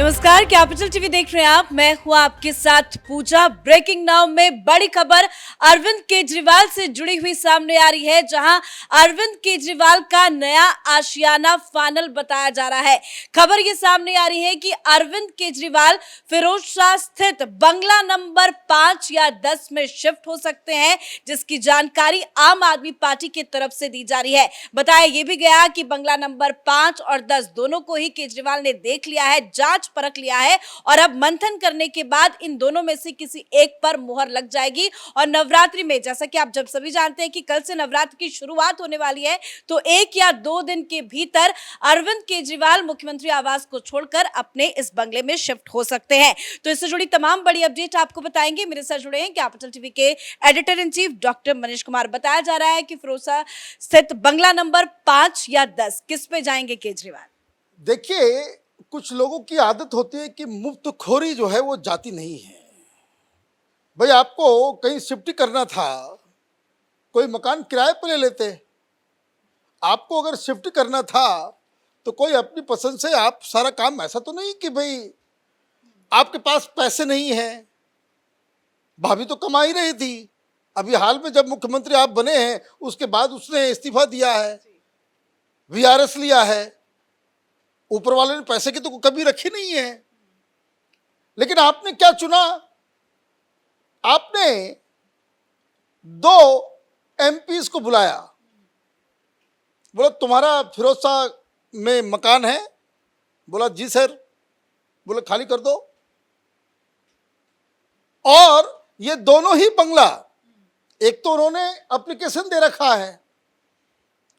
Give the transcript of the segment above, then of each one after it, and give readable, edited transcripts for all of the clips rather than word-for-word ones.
नमस्कार, capital TV देख रहे हैं आप। मैं हूं आपके साथ पूजा। ब्रेकिंग नाउ में बड़ी खबर अरविंद केजरीवाल से जुड़ी हुई सामने आ रही है, जहां अरविंद केजरीवाल का नया आशियाना फाइनल बताया जा रहा है। खबर ये सामने आ रही है कि अरविंद केजरीवाल फिरोजशाह स्थित बंगला नंबर 5 या 10 में शिफ्ट हो सकते हैं, जिसकी जानकारी आम आदमी पार्टी की तरफ से दी जा रही है। बताया यह भी गया कि बंगला नंबर 5 और 10 दोनों को ही केजरीवाल ने देख लिया है, जांच परख लिया है और अब मंथन करने के बाद इन दोनों में से किसी एक पर मुहर लग जाएगी। और नवरात्रि में, जैसा कि आप जब सभी जानते हैं कि कल से नवरात्र की शुरुआत होने वाली है, तो 1 या 2 दिन के भीतर अरविंद केजरीवाल मुख्यमंत्री आवास को छोड़कर अपने इस बंगले में शिफ्ट हो सकते हैं। तो इससे जुड़ी तमाम बड़ी अपडेट आपको बताएंगे। मेरे साथ जुड़े हैं कैपिटल टीवी के editor in chief doctor Manish Kumar. बताया जा रहा है कि फिरोजशाह स्थित बंगला नंबर 5 या 10 किस पे जाएंगे केजरीवाल? देखिए, कुछ लोगों की आदत होती है कि मुफ्तखोरी जो है वो जाती नहीं है। भाई, आपको कहीं शिफ्ट करना था, कोई मकान किराए पर ले लेते। आपको अगर शिफ्ट करना था तो कोई अपनी पसंद से आप सारा काम, ऐसा तो नहीं कि भाई आपके पास पैसे नहीं है। भाभी तो कमा ही रही थी। अभी हाल में जब मुख्यमंत्री आप बने हैं, उसके बाद उसने इस्तीफा दिया है, वीआरएस लिया है। ऊपर वाले ने पैसे की तो कभी रखी नहीं है। लेकिन आपने क्या चुना? आपने 2 एमपीज को बुलाया। बोला, तुम्हारा फिरोजशाह में मकान है? बोला, जी सर। बोले, खाली कर दो। और ये दोनों ही बंगला, एक तो उन्होंने एप्लीकेशन दे रखा है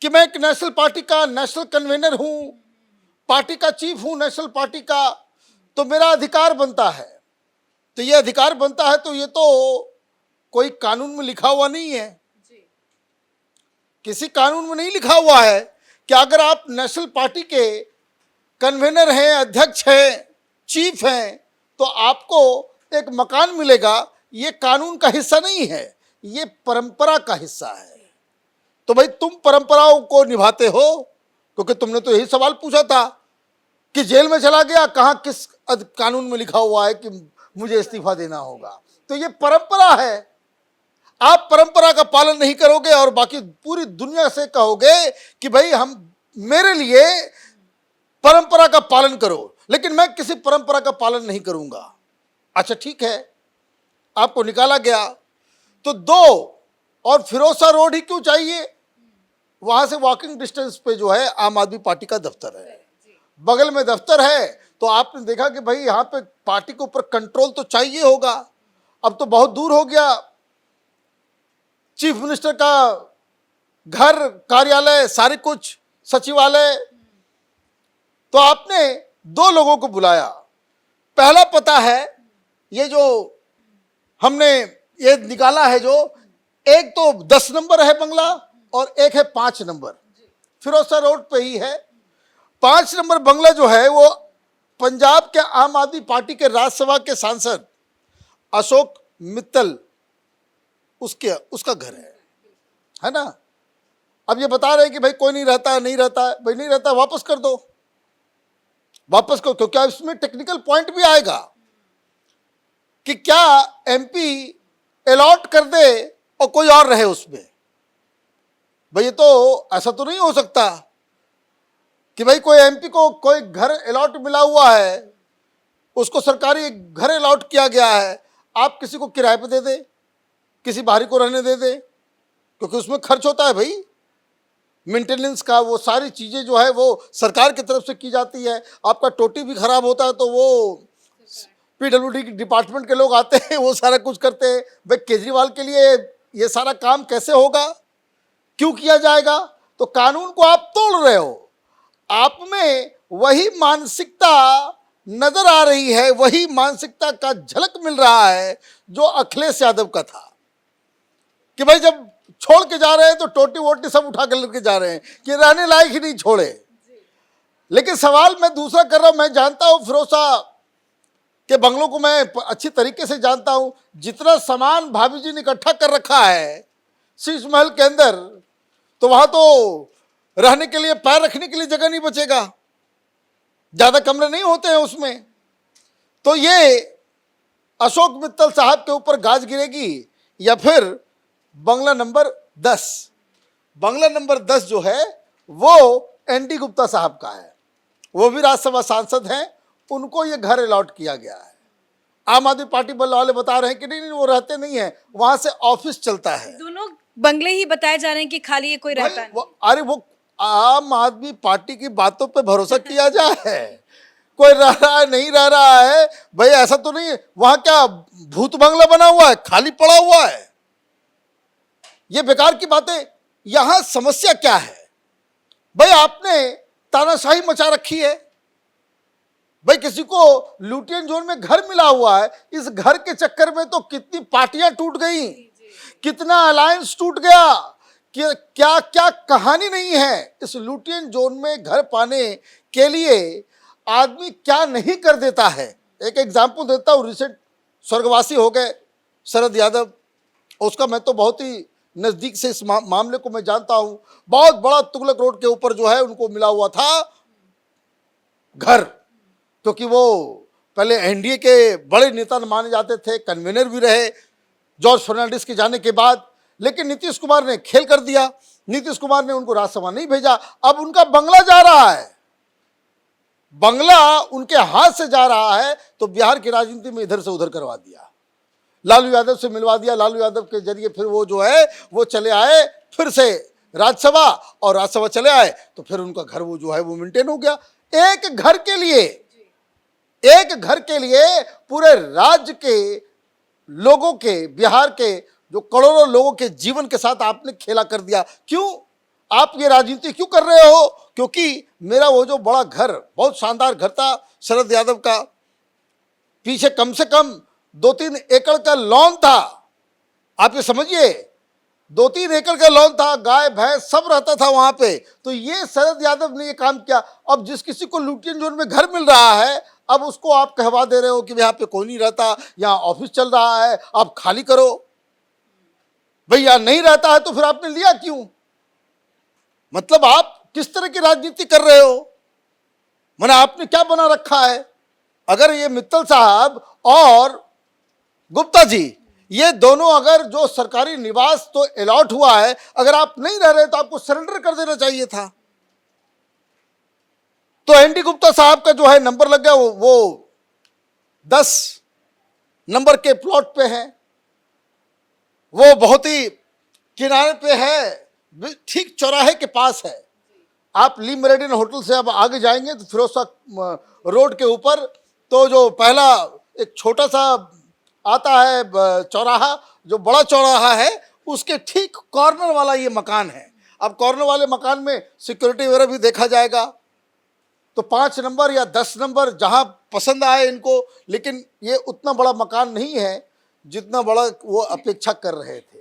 कि मैं एक नेशनल पार्टी का नेशनल कन्वीनर हूं, पार्टी का चीफ हूं नेशनल पार्टी का, तो मेरा अधिकार बनता है। तो ये अधिकार बनता है, तो ये तो कोई कानून में लिखा हुआ नहीं है। किसी कानून में नहीं लिखा हुआ है कि अगर आप नेशनल पार्टी के कन्वीनर हैं, अध्यक्ष हैं, चीफ हैं, तो आपको एक मकान मिलेगा। ये कानून का हिस्सा नहीं है, ये परंपरा का हिस्सा है। तो भाई, तुम परंपराओं को निभाते हो, क्योंकि तुमने तो यही सवाल पूछा था कि जेल में चला गया, कहाँ किस कानून में लिखा हुआ है कि मुझे इस्तीफा देना होगा। तो ये परंपरा है। आप परंपरा का पालन नहीं करोगे और बाकी पूरी दुनिया से कहोगे कि भाई हम, मेरे लिए परंपरा का पालन करो, लेकिन मैं किसी परंपरा का पालन नहीं करूंगा। अच्छा, ठीक है, आपको निकाला गया तो 2 और फिरोजशाह रोड ही क्यों चाहिए? वहां से वॉकिंग डिस्टेंस पे जो है आम आदमी पार्टी का दफ्तर है, बगल में दफ्तर है। तो आपने देखा कि भाई यहाँ पे पार्टी के ऊपर कंट्रोल तो चाहिए होगा। अब तो बहुत दूर हो गया, चीफ मिनिस्टर का घर, कार्यालय, सारे कुछ, सचिवालय। तो आपने 2 लोगों को बुलाया। पहला पता है, ये जो हमने ये निकाला है, जो एक तो 10 नंबर है बंगला और एक है 5 नंबर, फिरोजशाह रोड पे ही है। 5 नंबर बंगला जो है वो पंजाब के आम आदमी पार्टी के राज्यसभा के सांसद अशोक मित्तल, उसका घर है ना। अब ये बता रहे हैं कि भाई कोई नहीं रहता, नहीं रहता। भाई नहीं रहता, वापस कर दो, वापस करो। तो क्या इसमें टेक्निकल पॉइंट भी आएगा कि क्या एमपी अलॉट कर दे और कोई और रहे उसमें? भाई, ये तो ऐसा तो नहीं हो सकता कि भाई कोई एमपी को कोई घर अलॉट मिला हुआ है, उसको सरकारी घर अलॉट किया गया है, आप किसी को किराए पे दे दे, किसी बाहरी को रहने दे दे, क्योंकि उसमें खर्च होता है भाई, मेंटेनेंस का। वो सारी चीज़ें जो है वो सरकार की तरफ से की जाती है। आपका टोटी भी खराब होता है तो वो पीडब्ल्यूडी डिपार्टमेंट के लोग आते हैं, वो सारा कुछ करते हैं। भाई, केजरीवाल के लिए ये सारा काम कैसे होगा, क्यों किया जाएगा? तो कानून को आप तोड़ रहे हो। आप में वही मानसिकता नजर आ रही है, वही मानसिकता का झलक मिल रहा है जो अखिलेश यादव का था कि भाई जब छोड़ के जा रहे हैं तो टोटी वोटी सब उठा कर लेके जा रहे हैं कि रहने लायक ही नहीं छोड़े। लेकिन सवाल मैं दूसरा कर रहा हूं। मैं जानता हूं फिरोजशाह के बंगलों को, मैं अच्छी तरीके से जानता हूं। जितना सामान भाभी जी ने इकट्ठा कर रखा है शीश महल के अंदर, तो वहां तो रहने के लिए, पैर रखने के लिए जगह नहीं बचेगा। ज्यादा कमरे नहीं होते हैं उसमें। तो ये अशोक मित्तल साहब के ऊपर गाज गिरेगी या फिर बंगला नंबर 10। बंगला नंबर 10 जो है वो एनडी गुप्ता साहब का है, वो भी राज्यसभा सांसद हैं, उनको ये घर अलॉट किया गया है। आम आदमी पार्टी वाले बता रहे हैं कि नहीं वो रहते नहीं है, वहां से ऑफिस चलता है। दोनों बंगले ही बताए जा रहे हैं कि खाली ये कोई रहता नहीं। अरे वो आम आदमी पार्टी की बातों पे भरोसा किया जाए, कोई रह रहा है नहीं रह रहा है, भाई ऐसा तो नहीं है वहां क्या भूत बंगला बना हुआ है, खाली पड़ा हुआ है, ये बेकार की बातें। यहां समस्या क्या है भाई, आपने तानाशाही मचा रखी है भाई, किसी को लुटियन जोन में घर मिला हुआ है, इस घर के चक्कर में तो कितनी पार्टियां टूट गई, कितना अलायंस टूट गया, कि क्या क्या कहानी नहीं है। इस लुटियन जोन में घर पाने के लिए आदमी क्या नहीं कर देता है। एक एग्जाम्पल देता हूँ, रिसेंट स्वर्गवासी हो गए शरद यादव, उसका मैं तो बहुत ही नजदीक से इस मामले को मैं जानता हूं। बहुत बड़ा तुगलक रोड के ऊपर जो है उनको मिला हुआ था घर, क्योंकि वो पहले एनडीए के बड़े नेता माने जाते थे, कन्वीनर भी रहे जॉर्ज फर्नांडिस के जाने के बाद, लेकिन नीतीश कुमार ने खेल कर दिया, नीतीश कुमार ने उनको राज्यसभा नहीं भेजा। अब उनका बंगला जा रहा है, बंगला उनके हाथ से जा रहा है, तो बिहार की राजनीति में इधर से उधर करवा दिया, लालू यादव से मिलवा दिया, लालू यादव के जरिए फिर वो जो है वो चले आए फिर से राज्यसभा, और राज्यसभा चले आए तो फिर उनका घर वो जो है वो मेंटेन हो गया। एक घर के लिए, एक घर के लिए पूरे राज्य के लोगों के, बिहार के जो करोड़ों लोगों के जीवन के साथ आपने खेला कर दिया। क्यों आप ये राजनीति क्यों कर रहे हो? क्योंकि मेरा वो जो बड़ा घर, बहुत शानदार घर था शरद यादव का, पीछे कम से कम 2-3 एकड़ का लॉन था, आप ये समझिए 2-3 एकड़ का लॉन था, गाय भैंस सब रहता था वहां पे। तो ये शरद यादव ने ये काम किया। अब जिस किसी को लुटियन जोन में घर मिल रहा है, अब उसको आप कहवा दे रहे हो कि यहाँ पे कोई नहीं रहता, यहाँ ऑफिस चल रहा है, आप खाली करो। भैया नहीं रहता है तो फिर आपने लिया क्यों? मतलब आप किस तरह की राजनीति कर रहे हो? मैंने आपने क्या बना रखा है? अगर ये मित्तल साहब और गुप्ता जी, ये दोनों अगर जो सरकारी निवास तो अलॉट हुआ है, अगर आप नहीं रह रहे तो आपको सरेंडर कर देना चाहिए था। तो एनडी गुप्ता साहब का जो है नंबर लग गया, वो 10 नंबर के प्लॉट पे है, वो बहुत ही किनारे पे है, ठीक चौराहे के पास है। आप ली मेरिडियन होटल से अब आगे जाएंगे तो फिरोज शाह रोड के ऊपर तो जो पहला एक छोटा सा आता है चौराहा, जो बड़ा चौराहा है, उसके ठीक कॉर्नर वाला ये मकान है। अब कॉर्नर वाले मकान में सिक्योरिटी वगैरह भी देखा जाएगा, तो 5 नंबर या 10 नंबर जहां पसंद आए इनको, लेकिन ये उतना बड़ा मकान नहीं है जितना बड़ा वो अपेक्षा कर रहे थे।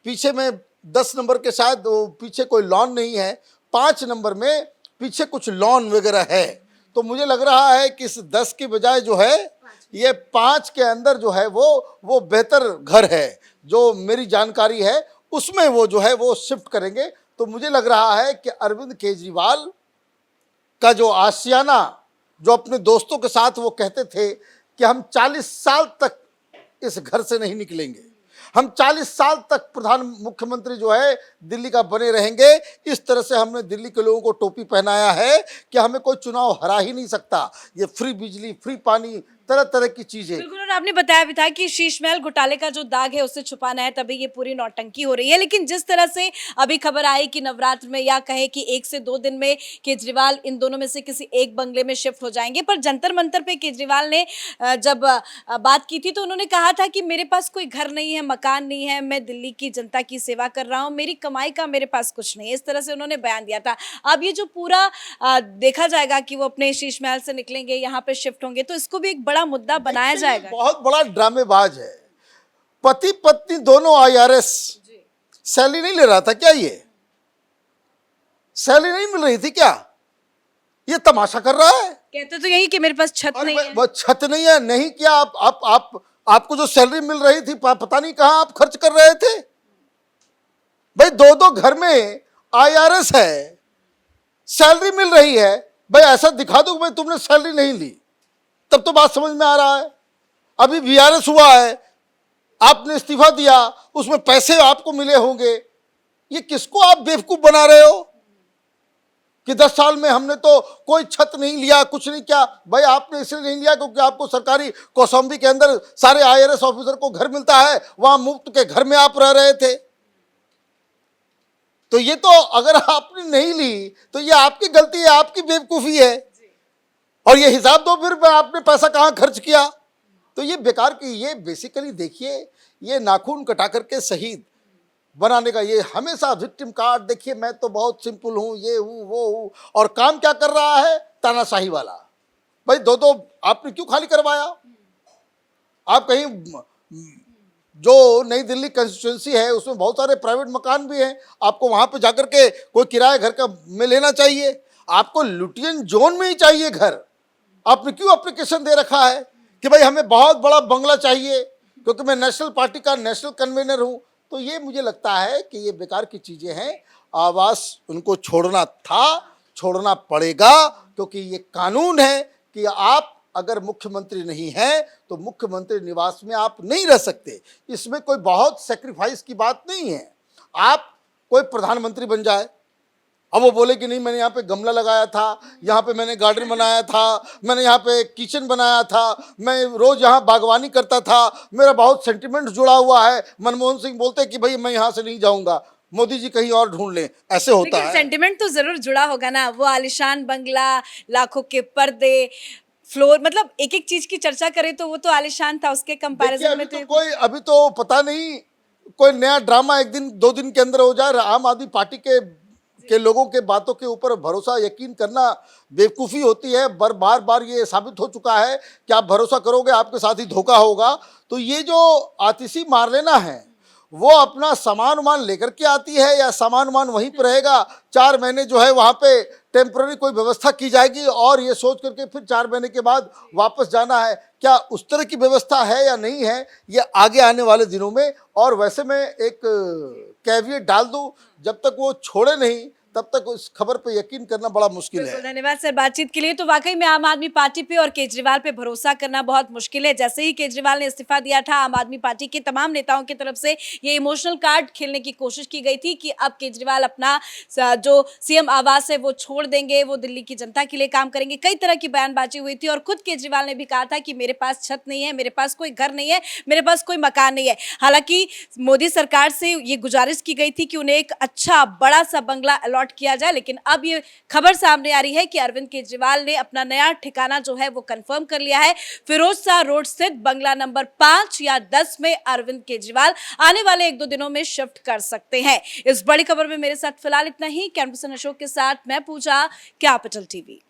पीछे में 10 नंबर के शायद पीछे कोई लॉन नहीं है, 5 नंबर में पीछे कुछ लॉन वगैरह है। तो मुझे लग रहा है कि इस 10 की बजाय जो है ये 5 के अंदर जो है वो बेहतर घर है, जो मेरी जानकारी है उसमें वो जो है वो शिफ्ट करेंगे। तो मुझे लग रहा है कि अरविंद केजरीवाल का जो आशियाना, जो अपने दोस्तों के साथ वो कहते थे कि हम 40 साल तक इस घर से नहीं निकलेंगे, हम 40 साल तक प्रधान मुख्यमंत्री जो है दिल्ली का बने रहेंगे, इस तरह से हमने दिल्ली के लोगों को टोपी पहनाया है कि हमें कोई चुनाव हरा ही नहीं सकता। ये फ्री बिजली, फ्री पानी, तरह तरह की चीजें। बिल्कुल, और आपने बताया भी था कि शीश महल घोटाले का जो दाग है उससे छुपाना है, तभी ये पूरी नौटंकी हो रही है। लेकिन जिस तरह से अभी खबर आई कि नवरात्र में या कहे कि 1 से 2 दिन में केजरीवाल इन दोनों में से किसी एक बंगले में शिफ्ट हो जाएंगे, पर जंतर मंतर पे केजरीवाल ने जब बात की थी तो उन्होंने कहा था कि मेरे पास कोई घर नहीं है, मकान नहीं है, मैं दिल्ली की जनता की सेवा कर रहा हूँ, मेरी कमाई का मेरे पास कुछ नहीं है, इस तरह से उन्होंने बयान दिया था। अब ये जो पूरा देखा जाएगा कि वो अपने शीश महल से निकलेंगे, यहाँ पे शिफ्ट होंगे, तो इसको भी एक बड़ा मुद्दा बनाया जाएगा। बहुत बड़ा ड्रामेबाज है। पति पत्नी दोनों आईआरएस, सैलरी नहीं ले रहा था क्या? ये सैलरी नहीं मिल रही थी क्या? ये तमाशा कर रहा है। कहते तो यही कि मेरे पास छत नहीं है। छत नहीं है, नहीं क्या आपको जो सैलरी मिल रही थी पता नहीं कहां आप खर्च कर रहे थे। भाई 2-2 घर में आईआरएस है, सैलरी मिल रही है, भाई ऐसा दिखा दो कि भाई तुमने सैलरी नहीं ली। तब तो बात समझ में आ रहा है। अभी वीआरएस हुआ है, आपने इस्तीफा दिया, उसमें पैसे आपको मिले होंगे। ये किसको आप बेवकूफ बना रहे हो कि 10 साल में हमने तो कोई छत नहीं लिया, कुछ नहीं किया। भाई आपने इसलिए नहीं लिया क्योंकि आपको सरकारी कौशाम्बी के अंदर सारे आईआरएस ऑफिसर को घर मिलता है, वहां मुफ्त के घर में आप रह रहे थे। तो ये तो अगर आपने नहीं ली तो ये आपकी गलती है, आपकी बेवकूफी है। और ये हिसाब दो फिर आपने पैसा कहां खर्च किया। तो ये बेकार की, ये बेसिकली देखिए, ये नाखून कटा करके शहीद बनाने का, ये हमेशा विक्टिम कार्ड, देखिए मैं तो बहुत सिंपल हूं, ये हूं वो हूं, और काम क्या कर रहा है, तानाशाही वाला। भाई दो आपने क्यों खाली करवाया? आप कहीं, जो नई दिल्ली कंस्टिट्यूंसी है उसमें बहुत सारे प्राइवेट मकान भी हैं, आपको वहां पे जाकर के कोई किराया घर का में लेना चाहिए। आपको लुटियन जोन में ही चाहिए घर। आपने क्यों एप्लीकेशन दे रखा है कि भाई हमें बहुत बड़ा बंगला चाहिए क्योंकि मैं नेशनल पार्टी का नेशनल कन्वीनर हूं। तो ये मुझे लगता है कि ये बेकार की चीजें हैं। आवास उनको छोड़ना था, छोड़ना पड़ेगा, क्योंकि ये कानून है कि आप अगर मुख्यमंत्री नहीं हैं तो मुख्यमंत्री निवास में आप नहीं रह सकते। इसमें कोई बहुत सेक्रीफाइस की बात नहीं है। आप कोई प्रधानमंत्री बन जाए, अब वो बोले कि नहीं मैंने यहाँ पे गमला लगाया था, यहाँ पे मैंने गार्डन बनाया था, मैंने यहाँ पे किचन बनाया था, मैं रोज यहाँ बागवानी करता था, मेरा बहुत सेंटिमेंट जुड़ा हुआ है। मनमोहन सिंह बोलते कि भाई मैं यहाँ से नहीं जाऊँगा, मोदी जी कहीं और ढूंढ लें, ऐसे होता है। सेंटिमेंट तो जरूर जुड़ा होगा ना, वो आलिशान बंगला, लाखों के पर्दे, फ्लोर, मतलब एक एक चीज की चर्चा करें तो वो तो आलिशान था उसके कंपैरिजन में। तो अभी तो पता नहीं कोई नया ड्रामा एक दिन 2 दिन के अंदर हो जाए। आम आदमी पार्टी के लोगों के बातों के ऊपर भरोसा यकीन करना बेवकूफ़ी होती है। बार बार ये साबित हो चुका है कि आप भरोसा करोगे आपके साथ ही धोखा होगा। तो ये जो आतिशी मार लेना है, वो अपना सामान वामान लेकर के आती है या सामान वामान वहीं पर रहेगा? 4 महीने जो है वहाँ पे टेम्पररी कोई व्यवस्था की जाएगी और ये सोच करके फिर 4 महीने के बाद वापस जाना है। क्या उस तरह की व्यवस्था है या नहीं है, ये आगे आने वाले दिनों में। और वैसे मैं एक कैविएट डाल दूं, जब तक वो छोड़े नहीं तब तक उस खबर पे यकीन करना बड़ा मुश्किल है। धन्यवाद सर बातचीत के लिए। तो वाकई में आम आदमी पार्टी पे और केजरीवाल पे भरोसा करना बहुत मुश्किल है। जैसे ही केजरीवाल ने इस्तीफा दिया था, आम आदमी पार्टी के तमाम नेताओं की तरफ से ये इमोशनल कार्ड खेलने की कोशिश की गई थी कि अब केजरीवाल अपना जो सीएम आवास है वो छोड़ देंगे, वो दिल्ली की जनता के लिए काम करेंगे। कई तरह की बयानबाजी हुई थी और खुद केजरीवाल ने भी कहा था कि मेरे पास छत नहीं है, मेरे पास कोई घर नहीं है, मेरे पास कोई मकान नहीं है। हालांकि मोदी सरकार से ये गुजारिश की गई थी कि उन्हें एक अच्छा बड़ा सा बंगला अलॉट किया जाए, लेकिन अब ये खबर सामने आ रही है कि अरविंद केजरीवाल ने अपना नया ठिकाना जो है वो कंफर्म कर लिया है। फिरोज शाह रोड स्थित बंगला नंबर 5 या 10 में अरविंद केजरीवाल आने वाले 1-2 दिनों में शिफ्ट कर सकते हैं। इस बड़ी खबर में मेरे साथ फिलहाल इतना ही। कैमरा पर्सन अशोक के साथ मैं पूजा, कैपिटल टीवी।